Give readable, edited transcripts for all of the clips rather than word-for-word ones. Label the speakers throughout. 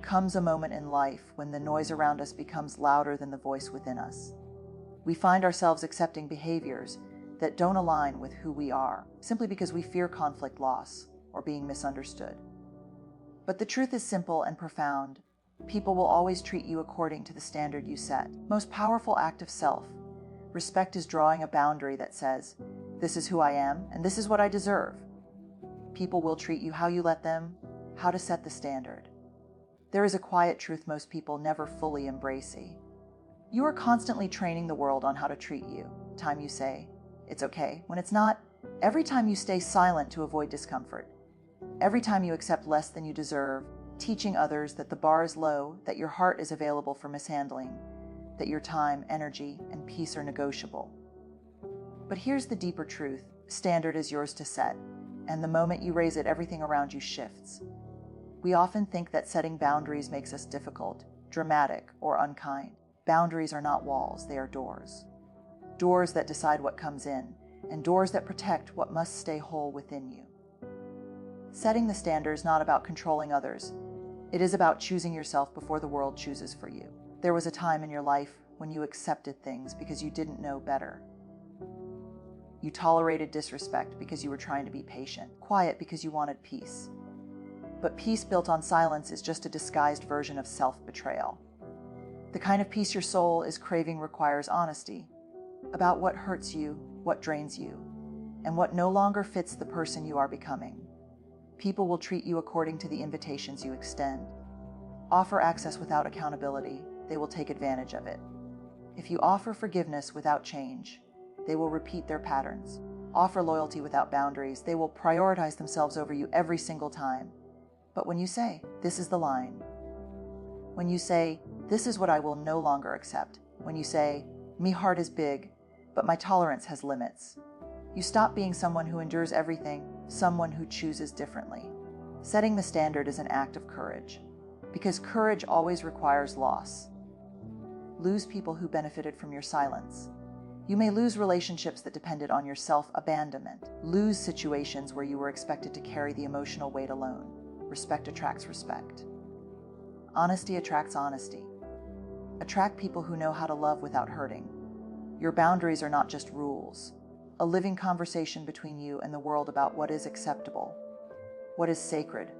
Speaker 1: comes a moment in life when the noise around us becomes louder than the voice within us. We find ourselves accepting behaviors that don't align with who we are, simply because we fear conflict loss or being misunderstood. But the truth is simple and profound. People will always treat you according to the standard you set. Most powerful act of self. Respect is drawing a boundary that says, this is who I am and this is what I deserve. People will treat you how you let them, how to set the standard. There is a quiet truth most people never fully embrace. You are constantly training the world on how to treat you. Time you say, it's okay, when it's not. Every time you stay silent to avoid discomfort. Every time you accept less than you deserve, teaching others that the bar is low, that your heart is available for mishandling, that your time, energy, and peace are negotiable. But here's the deeper truth. Standard is yours to set, and the moment you raise it, everything around you shifts. We often think that setting boundaries makes us difficult, dramatic, or unkind. Boundaries are not walls, they are doors. Doors that decide what comes in, and doors that protect what must stay whole within you. Setting the standard is not about controlling others. It is about choosing yourself before the world chooses for you. There was a time in your life when you accepted things because you didn't know better. You tolerated disrespect because you were trying to be patient, quiet because you wanted peace. But peace built on silence is just a disguised version of self-betrayal. The kind of peace your soul is craving requires honesty about what hurts you, what drains you, and what no longer fits the person you are becoming. People will treat you according to the invitations you extend. Offer access without accountability, they will take advantage of it. If you offer forgiveness without change, they will repeat their patterns. Offer loyalty without boundaries, they will prioritize themselves over you every single time. But when you say, this is the line, when you say, this is what I will no longer accept, when you say, me heart is big, but my tolerance has limits, you stop being someone who endures everything, someone who chooses differently. Setting the standard is an act of courage, because courage always requires loss. Lose people who benefited from your silence. You may lose relationships that depended on your self-abandonment. Lose situations where you were expected to carry the emotional weight alone. Respect attracts respect. Honesty attracts honesty. Attract people who know how to love without hurting. Your boundaries are not just rules. A living conversation between you and the world about what is acceptable, what is sacred,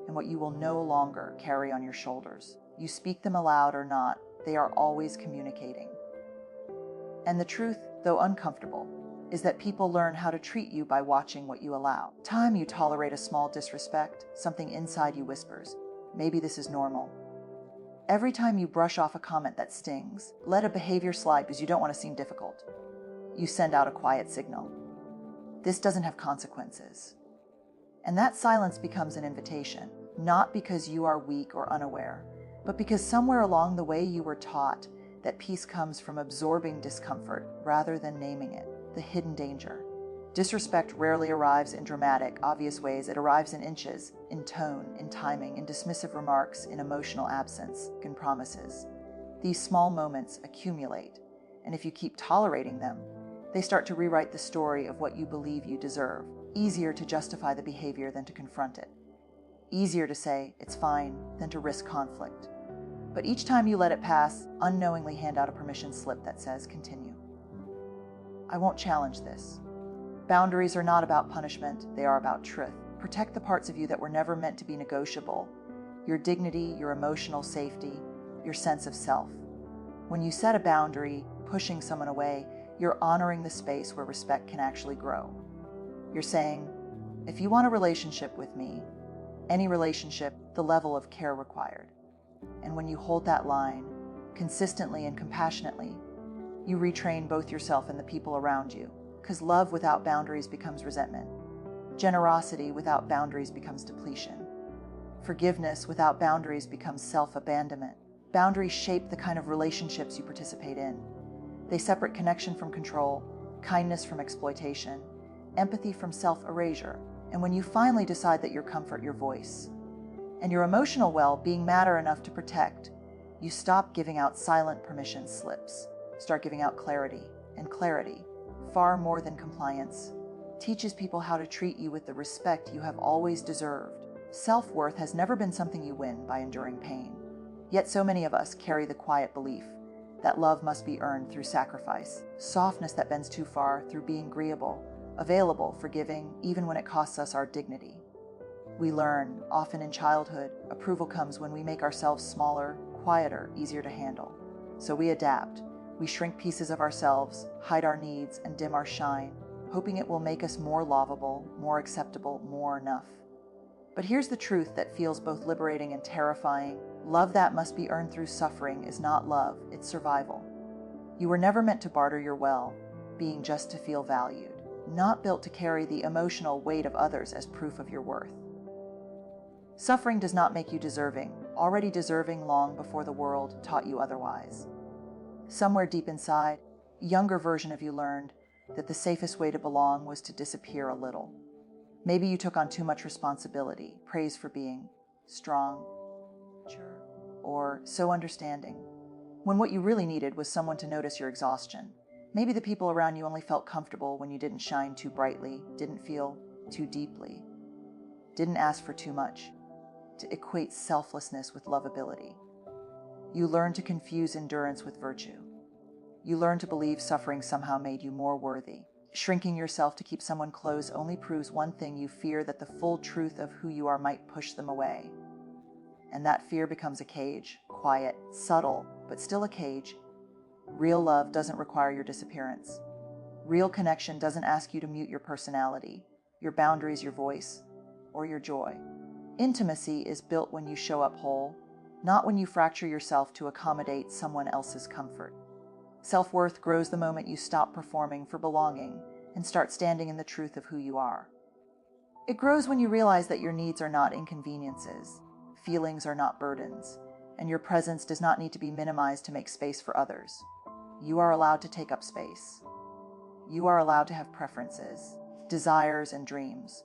Speaker 1: and what you will no longer carry on your shoulders. You speak them aloud or not, they are always communicating. And the truth, though uncomfortable, is that people learn how to treat you by watching what you allow. Time you tolerate a small disrespect, something inside you whispers, maybe this is normal. Every time you brush off a comment that stings, let a behavior slide because you don't want to seem difficult, you send out a quiet signal. This doesn't have consequences. And that silence becomes an invitation, not because you are weak or unaware, but because somewhere along the way you were taught that peace comes from absorbing discomfort rather than naming it, the hidden danger. Disrespect rarely arrives in dramatic, obvious ways. It arrives in inches, in tone, in timing, in dismissive remarks, in emotional absence, in promises. These small moments accumulate, and if you keep tolerating them, they start to rewrite the story of what you believe you deserve. Easier to justify the behavior than to confront it. Easier to say, it's fine, than to risk conflict. But each time you let it pass, unknowingly hand out a permission slip that says, continue. I won't challenge this. Boundaries are not about punishment, they are about truth. Protect the parts of you that were never meant to be negotiable. Your dignity, your emotional safety, your sense of self. When you set a boundary, pushing someone away, you're honoring the space where respect can actually grow. You're saying, if you want a relationship with me, any relationship, the level of care required. And when you hold that line, consistently and compassionately, you retrain both yourself and the people around you. Because love without boundaries becomes resentment. Generosity without boundaries becomes depletion. Forgiveness without boundaries becomes self-abandonment. Boundaries shape the kind of relationships you participate in. They separate connection from control, kindness from exploitation, empathy from self-erasure. And when you finally decide that your comfort, your voice, and your emotional well-being matter enough to protect, you stop giving out silent permission slips. Start giving out clarity, and clarity, far more than compliance, teaches people how to treat you with the respect you have always deserved. Self-worth has never been something you win by enduring pain. Yet so many of us carry the quiet belief that love must be earned through sacrifice, softness that bends too far through being agreeable, available, forgiving, even when it costs us our dignity. We learn, often in childhood, approval comes when we make ourselves smaller, quieter, easier to handle. So we adapt. We shrink pieces of ourselves, hide our needs, and dim our shine, hoping it will make us more lovable, more acceptable, more enough. But here's the truth that feels both liberating and terrifying. Love that must be earned through suffering is not love, it's survival. You were never meant to barter your well-being just to feel valued, not built to carry the emotional weight of others as proof of your worth. Suffering does not make you deserving, already deserving long before the world taught you otherwise. Somewhere deep inside, a younger version of you learned that the safest way to belong was to disappear a little. Maybe you took on too much responsibility, praise for being strong, mature, or so understanding, when what you really needed was someone to notice your exhaustion. Maybe the people around you only felt comfortable when you didn't shine too brightly, didn't feel too deeply, didn't ask for too much, to equate selflessness with lovability. You learned to confuse endurance with virtue. You learned to believe suffering somehow made you more worthy. Shrinking yourself to keep someone close only proves one thing: you fear that the full truth of who you are might push them away. And that fear becomes a cage, quiet, subtle, but still a cage. Real love doesn't require your disappearance. Real connection doesn't ask you to mute your personality, your boundaries, your voice, or your joy. Intimacy is built when you show up whole, not when you fracture yourself to accommodate someone else's comfort. Self-worth grows the moment you stop performing for belonging and start standing in the truth of who you are. It grows when you realize that your needs are not inconveniences, feelings are not burdens, and your presence does not need to be minimized to make space for others. You are allowed to take up space. You are allowed to have preferences, desires, and dreams.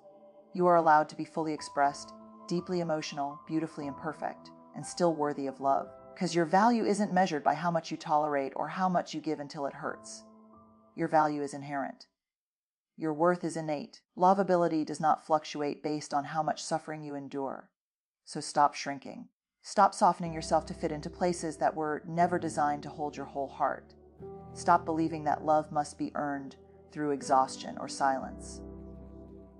Speaker 1: You are allowed to be fully expressed, deeply emotional, beautifully imperfect, and still worthy of love. Because your value isn't measured by how much you tolerate or how much you give until it hurts. Your value is inherent. Your worth is innate. Lovability does not fluctuate based on how much suffering you endure. So stop shrinking. Stop softening yourself to fit into places that were never designed to hold your whole heart. Stop believing that love must be earned through exhaustion or silence.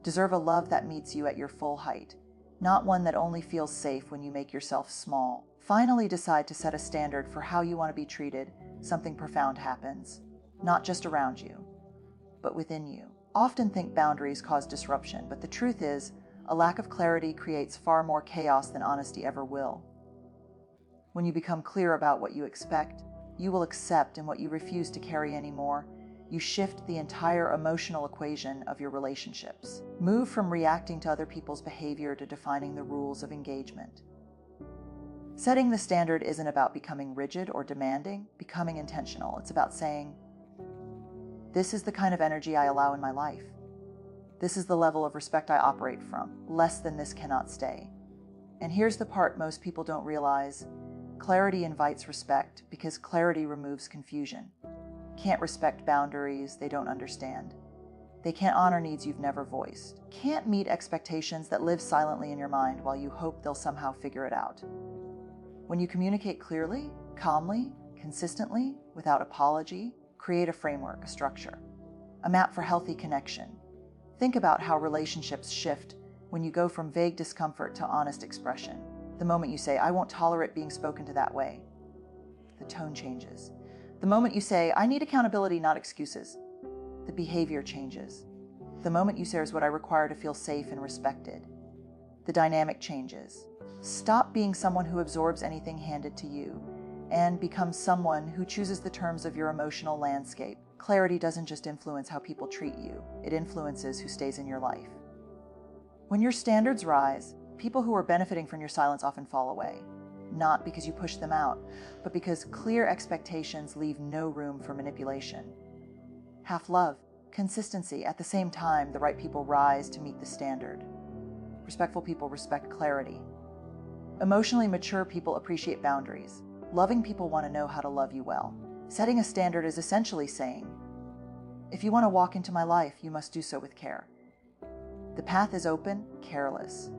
Speaker 1: Deserve a love that meets you at your full height, not one that only feels safe when you make yourself small. Finally decide to set a standard for how you want to be treated. Something profound happens, not just around you, but within you. Often think boundaries cause disruption, but the truth is, a lack of clarity creates far more chaos than honesty ever will. When you become clear about what you expect, you will accept, and what you refuse to carry anymore, you shift the entire emotional equation of your relationships. Move from reacting to other people's behavior to defining the rules of engagement. Setting the standard isn't about becoming rigid or demanding, becoming intentional. It's about saying, this is the kind of energy I allow in my life. This is the level of respect I operate from. Less than this cannot stay. And here's the part most people don't realize. Clarity invites respect because clarity removes confusion. Can't respect boundaries they don't understand. They can't honor needs you've never voiced. Can't meet expectations that live silently in your mind while you hope they'll somehow figure it out. When you communicate clearly, calmly, consistently, without apology, create a framework, a structure, a map for healthy connection. Think about how relationships shift when you go from vague discomfort to honest expression. The moment you say, I won't tolerate being spoken to that way, the tone changes. The moment you say, I need accountability, not excuses, the behavior changes. The moment you say, is what I require to feel safe and respected, the dynamic changes. Stop being someone who absorbs anything handed to you and become someone who chooses the terms of your emotional landscape. Clarity doesn't just influence how people treat you, it influences who stays in your life. When your standards rise, people who are benefiting from your silence often fall away, not because you push them out, but because clear expectations leave no room for manipulation. Half love, consistency. At the same time, the right people rise to meet the standard. Respectful people respect clarity. Emotionally mature people appreciate boundaries. Loving people want to know how to love you well. Setting a standard is essentially saying, if you want to walk into my life, you must do so with care. The path is open, careless.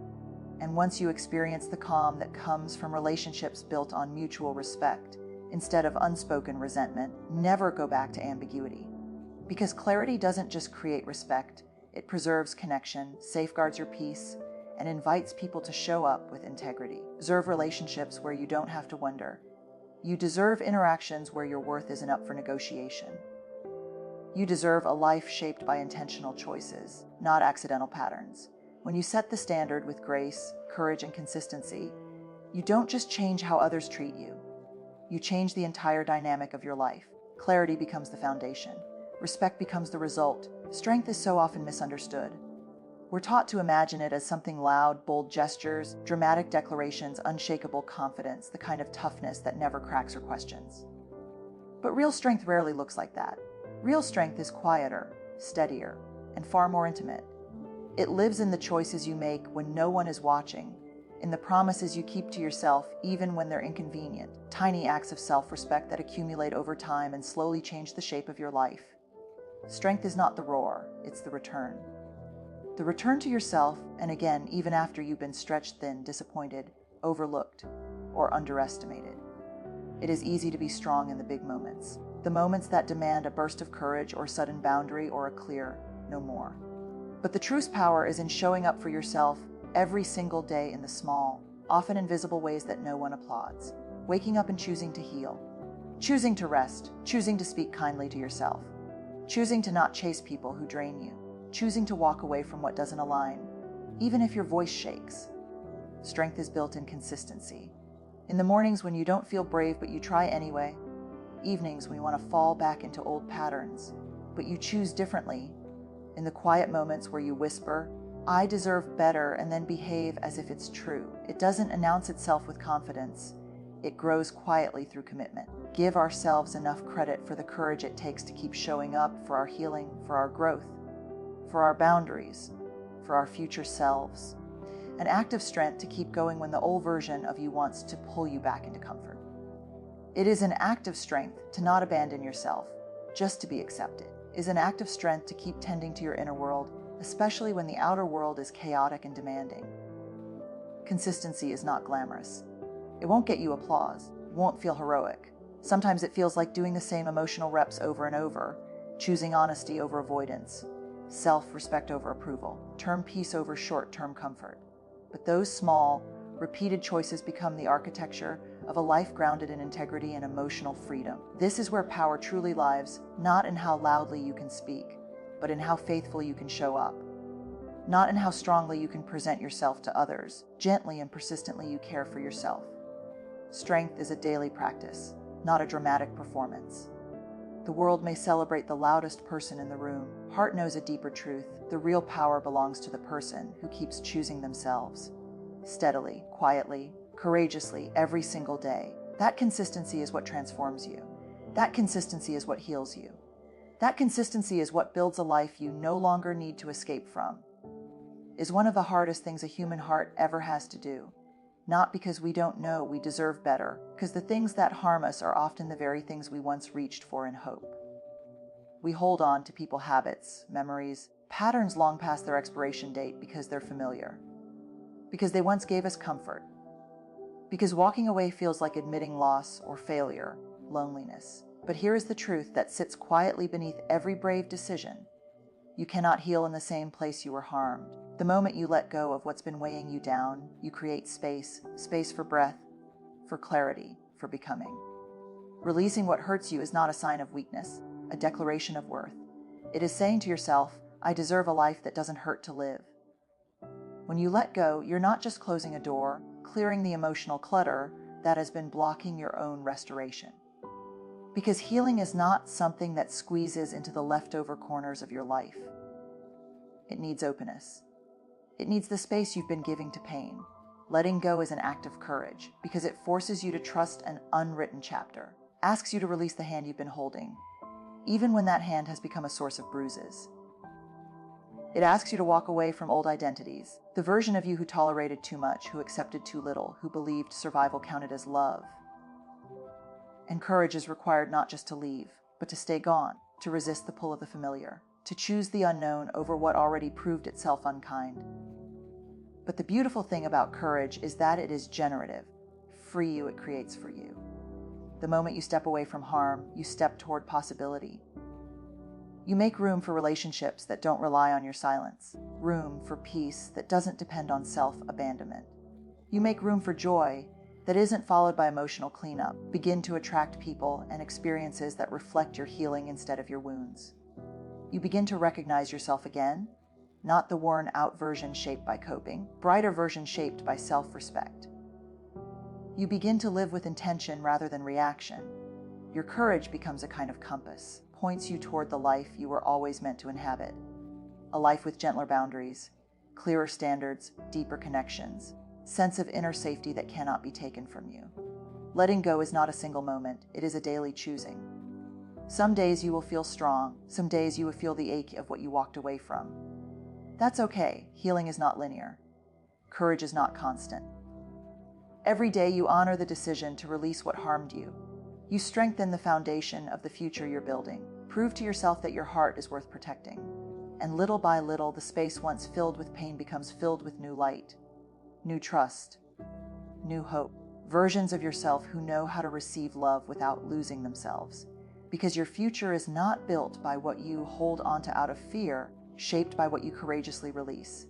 Speaker 1: And once you experience the calm that comes from relationships built on mutual respect, instead of unspoken resentment, never go back to ambiguity. Because clarity doesn't just create respect, it preserves connection, safeguards your peace, and invites people to show up with integrity. Deserve relationships where you don't have to wonder. You deserve interactions where your worth isn't up for negotiation. You deserve a life shaped by intentional choices, not accidental patterns. When you set the standard with grace, courage, and consistency, you don't just change how others treat you. You change the entire dynamic of your life. Clarity becomes the foundation. Respect becomes the result. Strength is so often misunderstood. We're taught to imagine it as something loud, bold gestures, dramatic declarations, unshakable confidence, the kind of toughness that never cracks or questions. But real strength rarely looks like that. Real strength is quieter, steadier, and far more intimate. It lives in the choices you make when no one is watching, in the promises you keep to yourself even when they're inconvenient, tiny acts of self-respect that accumulate over time and slowly change the shape of your life. Strength is not the roar, it's the return. The return to yourself, and again, even after you've been stretched thin, disappointed, overlooked, or underestimated. It is easy to be strong in the big moments, the moments that demand a burst of courage or sudden boundary or a clear, no more. But the truest power is in showing up for yourself every single day in the small, often invisible ways that no one applauds. Waking up and choosing to heal. Choosing to rest. Choosing to speak kindly to yourself. Choosing to not chase people who drain you. Choosing to walk away from what doesn't align, even if your voice shakes. Strength is built in consistency. In the mornings when you don't feel brave but you try anyway. Evenings when you want to fall back into old patterns, but you choose differently. In the quiet moments where you whisper, "I deserve better," and then behave as if it's true. It doesn't announce itself with confidence. It grows quietly through commitment. Give ourselves enough credit for the courage it takes to keep showing up for our healing, for our growth, for our boundaries, for our future selves. An act of strength to keep going when the old version of you wants to pull you back into comfort. It is an act of strength to not abandon yourself, just to be accepted. It is an act of strength to keep tending to your inner world, especially when the outer world is chaotic and demanding. Consistency is not glamorous. It won't get you applause. It won't feel heroic. Sometimes it feels like doing the same emotional reps over and over, choosing honesty over avoidance, self-respect over approval, term peace over short-term comfort. But those small, repeated choices become the architecture of a life grounded in integrity and emotional freedom. This is where power truly lies, not in how loudly you can speak, but in how faithfully you can show up. Not in how strongly you can present yourself to others, gently and persistently you care for yourself. Strength is a daily practice, not a dramatic performance. The world may celebrate the loudest person in the room. Heart knows a deeper truth. The real power belongs to the person who keeps choosing themselves. Steadily, quietly, courageously, every single day. That consistency is what transforms you. That consistency is what heals you. That consistency is what builds a life you no longer need to escape from. Is one of the hardest things a human heart ever has to do. Not because we don't know we deserve better, because the things that harm us are often the very things we once reached for in hope. We hold on to people habits, memories, patterns long past their expiration date because they're familiar. Because they once gave us comfort. Because walking away feels like admitting loss or failure, loneliness. But here is the truth that sits quietly beneath every brave decision. You cannot heal in the same place you were harmed. The moment you let go of what's been weighing you down, you create space for breath, for clarity, for becoming. Releasing what hurts you is not a sign of weakness, a declaration of worth. It is saying to yourself, I deserve a life that doesn't hurt to live. When you let go, you're not just closing a door, clearing the emotional clutter that has been blocking your own restoration. Because healing is not something that squeezes into the leftover corners of your life. It needs openness. It needs the space you've been giving to pain. Letting go is an act of courage because it forces you to trust an unwritten chapter, asks you to release the hand you've been holding, even when that hand has become a source of bruises. It asks you to walk away from old identities, the version of you who tolerated too much, who accepted too little, who believed survival counted as love. And courage is required not just to leave, but to stay gone, to resist the pull of the familiar, to choose the unknown over what already proved itself unkind. But the beautiful thing about courage is that it is generative. Free you, it creates for you. The moment you step away from harm, you step toward possibility. You make room for relationships that don't rely on your silence, room for peace that doesn't depend on self-abandonment. You make room for joy that isn't followed by emotional cleanup. Begin to attract people and experiences that reflect your healing instead of your wounds. You begin to recognize yourself again, not the worn-out version shaped by coping, brighter version shaped by self-respect. You begin to live with intention rather than reaction. Your courage becomes a kind of compass, points you toward the life you were always meant to inhabit. A life with gentler boundaries, clearer standards, deeper connections, sense of inner safety that cannot be taken from you. Letting go is not a single moment, it is a daily choosing. Some days you will feel strong, some days you will feel the ache of what you walked away from. That's okay, healing is not linear. Courage is not constant. Every day you honor the decision to release what harmed you. You strengthen the foundation of the future you're building. Prove to yourself that your heart is worth protecting. And little by little, the space once filled with pain becomes filled with new light, new trust, new hope. Versions of yourself who know how to receive love without losing themselves. Because your future is not built by what you hold onto out of fear, shaped by what you courageously release.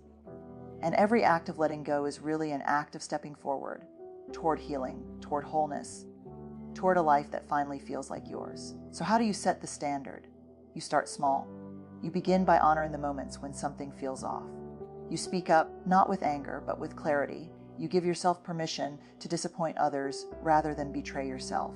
Speaker 1: And every act of letting go is really an act of stepping forward, toward healing, toward wholeness, toward a life that finally feels like yours. So how do you set the standard? You start small. You begin by honoring the moments when something feels off. You speak up, not with anger, but with clarity. You give yourself permission to disappoint others rather than betray yourself.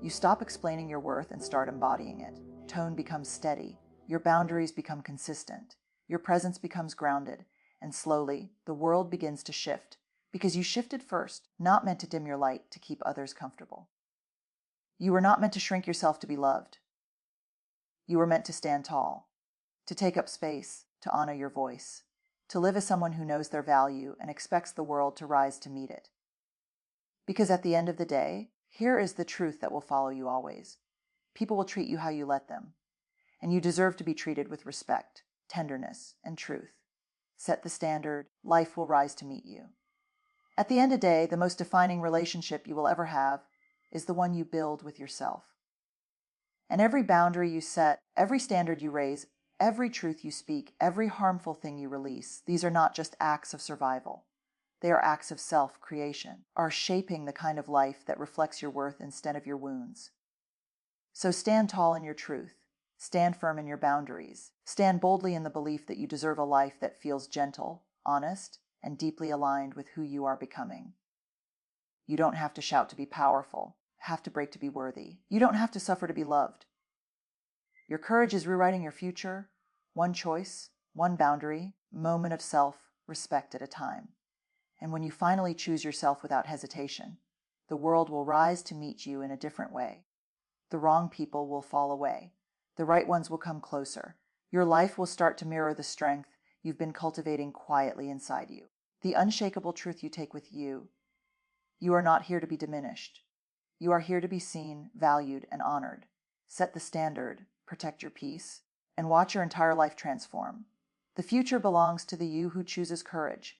Speaker 1: You stop explaining your worth and start embodying it. Tone becomes steady. Your boundaries become consistent. Your presence becomes grounded. And slowly, the world begins to shift. Because you shifted first, not meant to dim your light to keep others comfortable. You were not meant to shrink yourself to be loved. You were meant to stand tall, to take up space, to honor your voice, to live as someone who knows their value and expects the world to rise to meet it. Because at the end of the day, here is the truth that will follow you always. People will treat you how you let them, and you deserve to be treated with respect, tenderness, and truth. Set the standard, life will rise to meet you. At the end of the day, the most defining relationship you will ever have is the one you build with yourself. And every boundary you set, every standard you raise, every truth you speak, every harmful thing you release, these are not just acts of survival. They are acts of self-creation, are shaping the kind of life that reflects your worth instead of your wounds. So stand tall in your truth. Stand firm in your boundaries. Stand boldly in the belief that you deserve a life that feels gentle, honest, and deeply aligned with who you are becoming. You don't have to shout to be powerful, have to break to be worthy. You don't have to suffer to be loved. Your courage is rewriting your future, one choice, one boundary, moment of self-respect at a time. And when you finally choose yourself without hesitation, the world will rise to meet you in a different way. The wrong people will fall away. The right ones will come closer. Your life will start to mirror the strength you've been cultivating quietly inside you. The unshakable truth you take with you. You are not here to be diminished. You are here to be seen, valued, and honored. Set the standard, protect your peace, and watch your entire life transform. The future belongs to the you who chooses courage,